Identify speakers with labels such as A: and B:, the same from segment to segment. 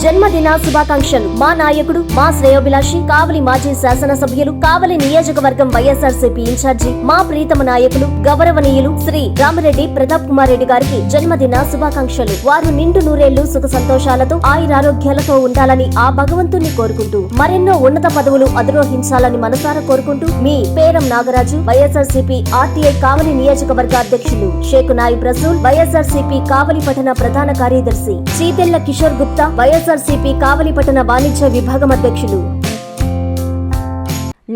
A: జన్మదిన శుభాకాంక్షలు. మా నాయకుడు, మా శ్రేయోభిలాషి, కావలి మాజీ శాసనసభ్యులు, కావలి నియోజకవర్గం వైఎస్ఆర్సీపీ ఇన్ఛార్జి, మా ప్రీతమ నాయకులు, గౌరవనీయులు శ్రీ రామిరెడ్డి ప్రతాప్ కుమార్ రెడ్డి గారికి జన్మదిన శుభాకాంక్షలు. వారు నిండు నూరేళ్లు సుఖ సంతోషాలతో ఆయురారోగ్యాలతో ఉండాలని ఆ భగవంతుని కోరుకుంటూ మరెన్నో ఉన్నత పదవులు అధిరోహించాలని మనసారా కోరుకుంటూ మీ పేరం నాగరాజు, వైఎస్ఆర్సీపీ ఆర్టీఐ కావలి నియోజకవర్గ అధ్యక్షులు షేక్ నాయిబ్ రసూల్, వైఎస్ఆర్సీపీ కావలి పట్టణ ప్రధాన కార్యదర్శి చీతెల్ల కిషోర్ గుప్తా, వైఎస్ఆర్సీపీ కావలి పట్టణ వాణిజ్య విభాగం అధ్యక్షులు.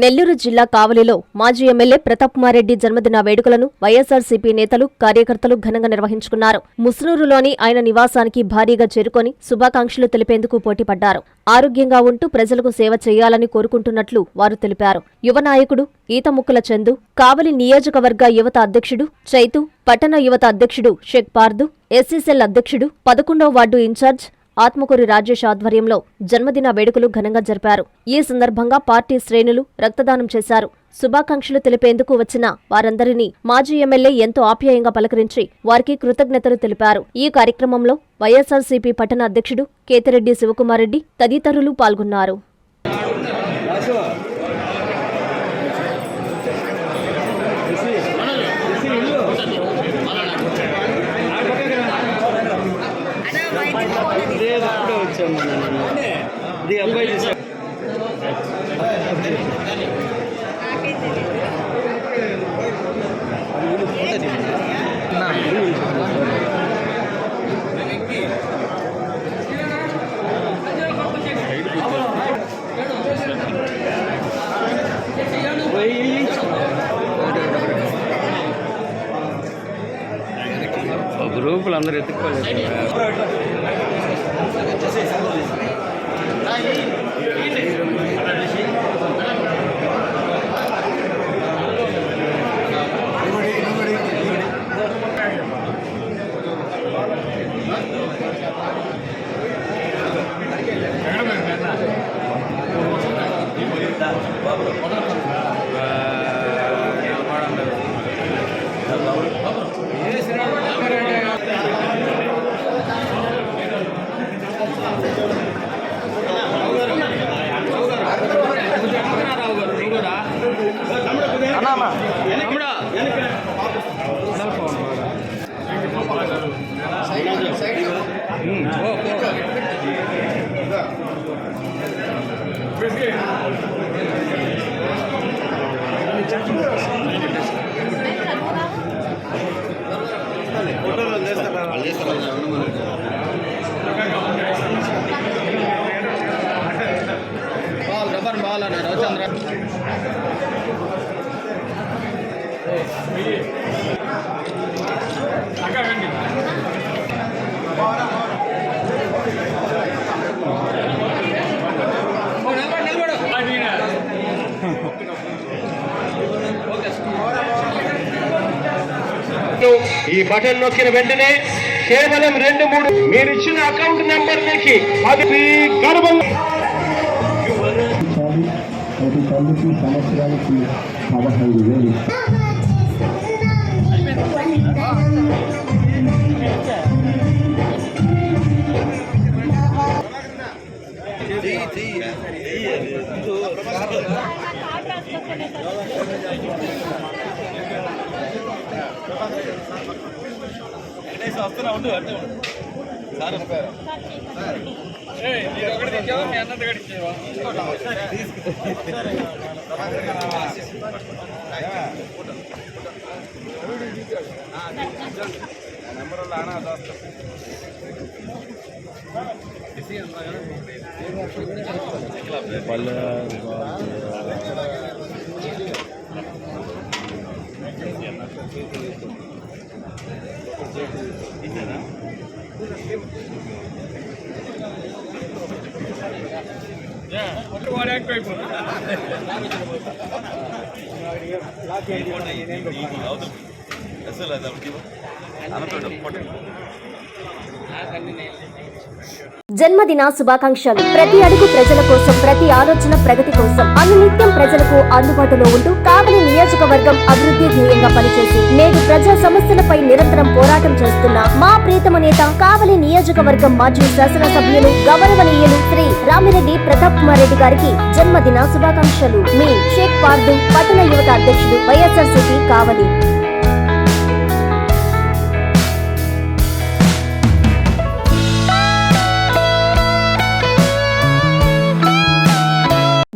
A: నెల్లూరు జిల్లా కావలిలో మాజీ ఎమ్మెల్యే ప్రతాప్ కుమార్ రెడ్డి జన్మదిన వేడుకలను వైఎస్ఆర్సీపీ నేతలు, కార్యకర్తలు ఘనంగా నిర్వహించుకున్నారు. ముస్నూరులోని ఆయన నివాసానికి భారీగా చేరుకొని శుభాకాంక్షలు తెలిపేందుకు పోటీపడ్డారు. ఆరోగ్యంగా ఉంటూ ప్రజలకు సేవ చేయాలని కోరుకుంటున్నట్లు వారు తెలిపారు. యువ నాయకుడు ఈతముక్కుల చందు, కావలి నియోజకవర్గ యువత అధ్యక్షుడు చైతు, పట్టణ యువత అధ్యక్షుడు షేక్ పార్దు, ఎస్సీసెల్ అధ్యక్షుడు 11వ వార్డు ఇన్ఛార్జ్ ఆత్మకూరి రాజేష్ ఆధ్వర్యంలో జన్మదిన వేడుకలు ఘనంగా జరిపారు. ఈ సందర్భంగా పార్టీ శ్రేణులు రక్తదానం చేశారు. శుభాకాంక్షలు తెలిపేందుకు వచ్చిన వారందరినీ మాజీ ఎమ్మెల్యే ఎంతో ఆప్యాయంగా పలకరించి వారికి కృతజ్ఞతలు తెలిపారు. ఈ కార్యక్రమంలో వైఎస్ఆర్సీపీ పట్టణ అధ్యక్షుడు కేతిరెడ్డి శివకుమార్ రెడ్డి తదితరులు పాల్గొన్నారు.
B: గ్రూపులు అందరూ ఎత్తుకోలేదు.
C: ఈ బటన్ నొక్కిన వెంటనే కేవలం 2-3 మీరు ఇచ్చిన అకౌంట్ నెంబర్ నుంచి అది మీ గర్భంగా
D: ప్రతి తల్లికి సంవత్సరానికి 15,000.
A: జన్మదిన శుభాకాంక్షలు. ప్రతి అడుగు ప్రజల కోసం, ప్రతి ఆలోచన ప్రగతి కోసం, అనునిత్యం ప్రజలకు అందుబాటులో ఉంటూ కావలి నియోజక నియోజకవర్గం అభివృద్ధి ధ్యేయంగా పనిచేసి నేడు ప్రజా సమస్యలపై నిరంతరం పోరాటం చేస్తున్న మా ప్రీతమ నేత కావలి నియోజకవర్గం మాజీ శాసనసభ్యులు గౌరవనీయులు శ్రీ రామిరెడ్డి ప్రతాప్ కుమార్ రెడ్డి గారికి జన్మదిన శుభాకాంక్షలు. మీ షేక్ పార్దు, పట్టణ యువత అధ్యక్షుడు, వైఎస్ఆర్సీపీ కావలి.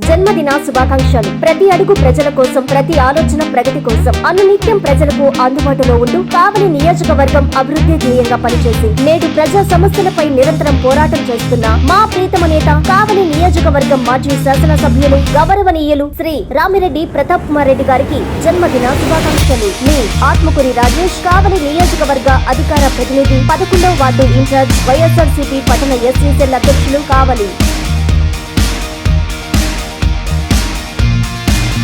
A: జన్మదిన శుభాకాంక్షలు. ప్రతి అడుగు ప్రజల కోసం, ప్రతి ఆలోచన ప్రగతి కోసం, అనునిత్యం ప్రజలకు అందుబాటులో ఉంటూ కావలి నియోజకవర్గం అభివృద్ధి ధ్యేయంగా పనిచేసి నేడు ప్రజా సమస్యలపై నిరంతరం పోరాటం చేస్తున్న మా ప్రీతమ నేత కావలి నియోజకవర్గం మాజీ శాసనసభ్యులు గౌరవనీయులు శ్రీ రామిరెడ్డి ప్రతాప్ కుమార్ రెడ్డి గారికి జన్మదిన శుభాకాంక్షలు. మీ ఆత్మకూరి రాజేష్, కావలి నియోజకవర్గ అధికార ప్రతినిధి, 11వ వార్డు ఇన్ఛార్జ్, వైఎస్ఆర్సీపీ పట్టణ ఎస్సీ సెల్ అధ్యక్షులు, కావలి.